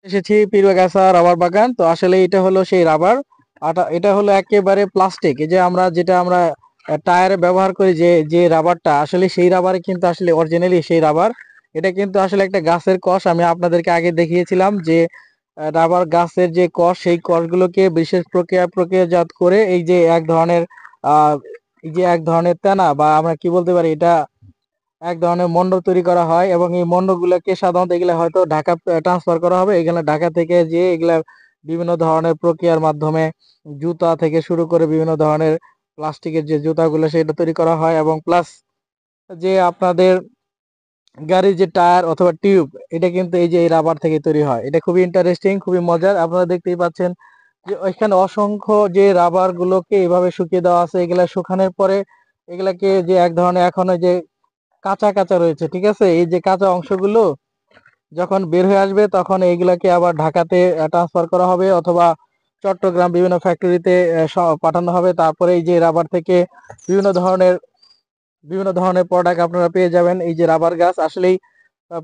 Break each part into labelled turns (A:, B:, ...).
A: এসেছি পীরগাছা রাবার বাগান। তো আসলে এটা হলো সেই রাবার। এটা হলো একেবারে প্লাস্টিক, এই যে আমরা টায়ারে ব্যবহার করি যে যে রাবারটা, আসলে সেই রাবারে কিন্তু আসলে অরিজিনালি সেই রাবার। এটা কিন্তু আসলে একটা গাছের কষ। আমি আপনাদেরকে আগে দেখিয়েছিলাম যে রাবার গাছের যে কষ, সেই কষগুলোকে বিশেষ প্রক্রিয়াজাত করে এই যে এক ধরনের আহ এই যে এক ধরনের তেনা, বা আমরা কি বলতে পারি, এটা এক ধরনের মন্ড তৈরি করা হয়। এবং এই মন্ডগুলোকে সাধারণত এগুলা হয়তো ঢাকা ট্রান্সফার করা হবে। এগুলা ঢাকা থেকে যে এগুলা বিভিন্ন ধরনের প্রক্রিয়ার মাধ্যমে জুতা থেকে শুরু করে বিভিন্ন ধরনের প্লাস্টিকের যে জুতাগুলো সেটা তৈরি করা হয়। এবং প্লাস যে আপনাদের গাড়ির যে টায়ার অথবা টিউব, এটা কিন্তু এই যে এই রাবার থেকে তৈরি হয়। এটা খুবই ইন্টারেস্টিং, খুবই মজার। আপনারা দেখতেই পাচ্ছেন যে ওইখানে অসংখ্য যে রাবার গুলোকে এভাবে শুকিয়ে দেওয়া আছে। এগুলা শুকানোর পরে এগুলাকে যে এক ধরনের এখন ওই যে কাঁচা কাঁচা রয়েছে, ঠিক আছে, এই যে কাঁচা অংশগুলো যখন বের হয়ে আসবে তখন এইগুলাকে আবার ঢাকাতে ট্রান্সফার করা হবে, অথবা চট্টগ্রাম বিভিন্ন ফ্যাক্টরিতে পাঠানো হবে। তারপরে এই যে রাবার থেকে বিভিন্ন ধরনের বিভিন্ন ধরনের প্রোডাক্ট আপনারা পেয়ে যাবেন। এই যে রাবার গাছ আসলেই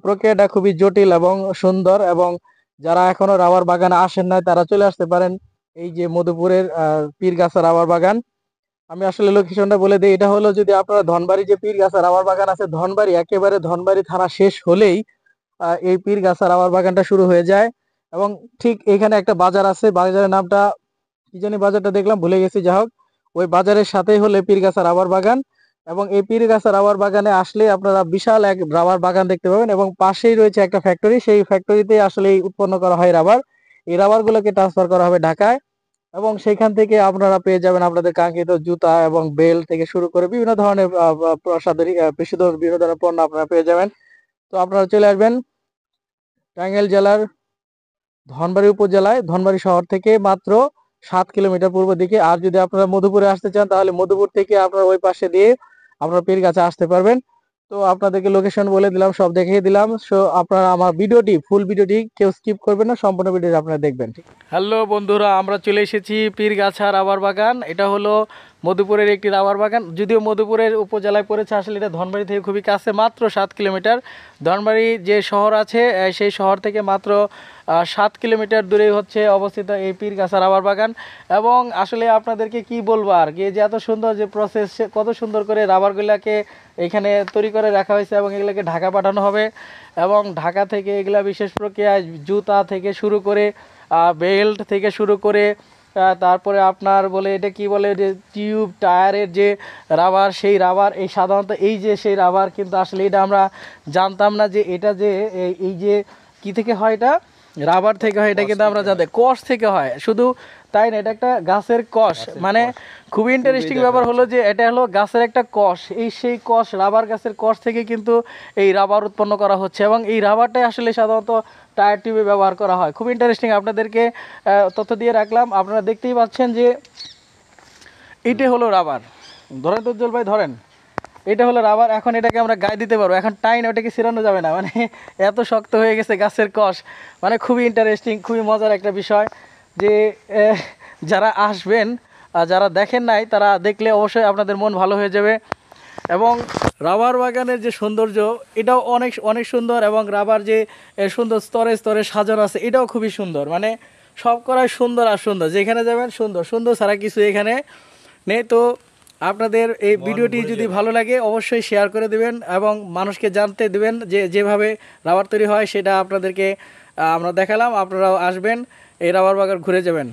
A: প্রক্রিয়াটা খুবই জটিল এবং সুন্দর। এবং যারা এখনো রাবার বাগানে আসেন নাই তারা চলে আসতে পারেন এই যে মধুপুরের পীরগাছা রাবার বাগান। আমি আসলে লোকেশনটা বলে দিই, এটা হলো যদি আপনারা ধনবাড়ি যে পীরগাছা রাবার বাগান আছে, ধনবাড়ি একেবারে ধনবাড়ি থানা শেষ হলেই এই পীরগাছা রাবার বাগানটা শুরু হয়ে যায়। এবং ঠিক এখানে একটা বাজার আছে, বাজারের নামটা কি জানি, বাজারটা দেখলাম ভুলে গেছি, যা হোক ওই বাজারের সাথেই হলে পীরগাছা রাবার বাগান। এবং এই পীরগাছা রাবার বাগানে আসলে আপনারা বিশাল এক রাবার বাগান দেখতে পাবেন। এবং পাশেই রয়েছে একটা ফ্যাক্টরি, সেই ফ্যাক্টরিতে আসলে উৎপন্ন করা হয় রাবার। এই রাবার গুলোকে ট্রান্সফার করা হবে ঢাকায়। এবং সেখান থেকে আপনারা পেয়ে যাবেন আপনাদের কাঙ্ক্ষিত জুতা এবং বেল্ট থেকে শুরু করে বিভিন্ন ধরনের প্রসাধনী পেশিধর বিভিন্ন ধরনের পণ্য আপনারা পেয়ে যাবেন। তো আপনারা চলে আসবেন টাঙ্গাইল জেলার ধনবাড়ি উপজেলায়, ধনবাড়ি শহর থেকে মাত্র 7 কিলোমিটার পূর্ব দিকে। আর যদি আপনারা মধুপুরে আসতে চান তাহলে মধুপুর থেকে আপনারা ওই পাশে দিয়ে আপনারা পীরগাছা আসতে পারবেন। তো আপনাদেরকে লোকেশন বলে দিলাম, সব দেখিয়ে দিলাম। সো আপনারা আমার ভিডিওটি, ফুল ভিডিওটি কেউ স্কিপ করবেন না, সম্পূর্ণ ভিডিওটি আপনারা দেখবেন। হ্যালো বন্ধুরা, আমরা চলে এসেছি পীরগাছা রাবার বাগান। এটা হলো মধুপুরের একটি রাবার বাগান। যদিও মধুপুরের উপজেলায় পড়েছে, আসলে এটা ধনবাড়ি থেকে খুবই কাছে, মাত্র 7 কিলোমিটার। ধনবাড়ি যে শহর আছে সেই শহর থেকে মাত্র 7 কিলোমিটার দূরে হচ্ছে অবস্থিত এই পীরগাছা রাবার বাগান। এবং আসলে আপনাদেরকে কি বলবো আর কি, যে এত সুন্দর যে প্রসেস, কত সুন্দর করে রাবারগুলোকে এখানে তৈরি করে রাখা হয়েছে এবং এগুলোকে ঢাকা পাঠানো হবে। এবং ঢাকা থেকে এগুলা বিশেষ প্রক্রিয়ায় জুতা থেকে শুরু করে বেল্ট থেকে শুরু করে তারপরে আপনার বলে এটা কি বলে, যে টিউব টায়ারের যে রাবার, সেই রাবার, এই সাধারণত এই যে সেই রাবার, কিন্তু আসলে এটা আমরা জানতাম না যে এটা যে এই যে কি থেকে হয়, এটা রাবার থেকে হয়। এটা কিন্তু আমরা জানতাম কষ থেকে হয়, শুধু তাই না, এটা একটা গাছের কষ। মানে খুবই ইন্টারেস্টিং ব্যাপার হলো যে এটা হলো গাছের একটা কষ, এই সেই কষ, রাবার গাছের কষ থেকে কিন্তু এই রাবার উৎপন্ন করা হচ্ছে। এবং এই রাবারটাই আসলে সাধারণত টায়ার টিউবে ব্যবহার করা হয়। খুব ইন্টারেস্টিং, আপনাদেরকে তথ্য দিয়ে রাখলাম। আপনারা দেখতেই পাচ্ছেন যে এইটা হলো রাবার। ধরেন তো উজ্জ্বল ভাই, ধরেন, এটা হলো রাবার। এখন এটাকে আমরা গায়ে দিতে পারবো, এখন টাইন ওটাকে ছিড়ানো যাবে না, মানে এত শক্ত হয়ে গেছে গাছের কষ। মানে খুবই ইন্টারেস্টিং, খুবই মজার একটা বিষয়। যে যারা আসবেন, যারা দেখেন নাই, তারা দেখলে অবশ্যই আপনাদের মন ভালো হয়ে যাবে। এবং রাবার বাগানের যে সৌন্দর্য, এটাও অনেক অনেক সুন্দর। এবং রাবার যে সুন্দর স্তরে স্তরে সাজানো আছে, এটাও খুবই সুন্দর। মানে সব করাই সুন্দর আর সুন্দর, যেখানে যাবেন সুন্দর, সুন্দর ছাড়া কিছু এখানে নেই। তো আপনাদের এই ভিডিওটি যদি ভালো লাগে অবশ্যই শেয়ার করে দেবেন এবং মানুষকে জানতে দেবেন যে যেভাবে রাবার তৈরি হয় সেটা আপনাদেরকে আমরা দেখালাম। আপনারাও আসবেন, এই রাবার বাগান ঘুরে যাবেন।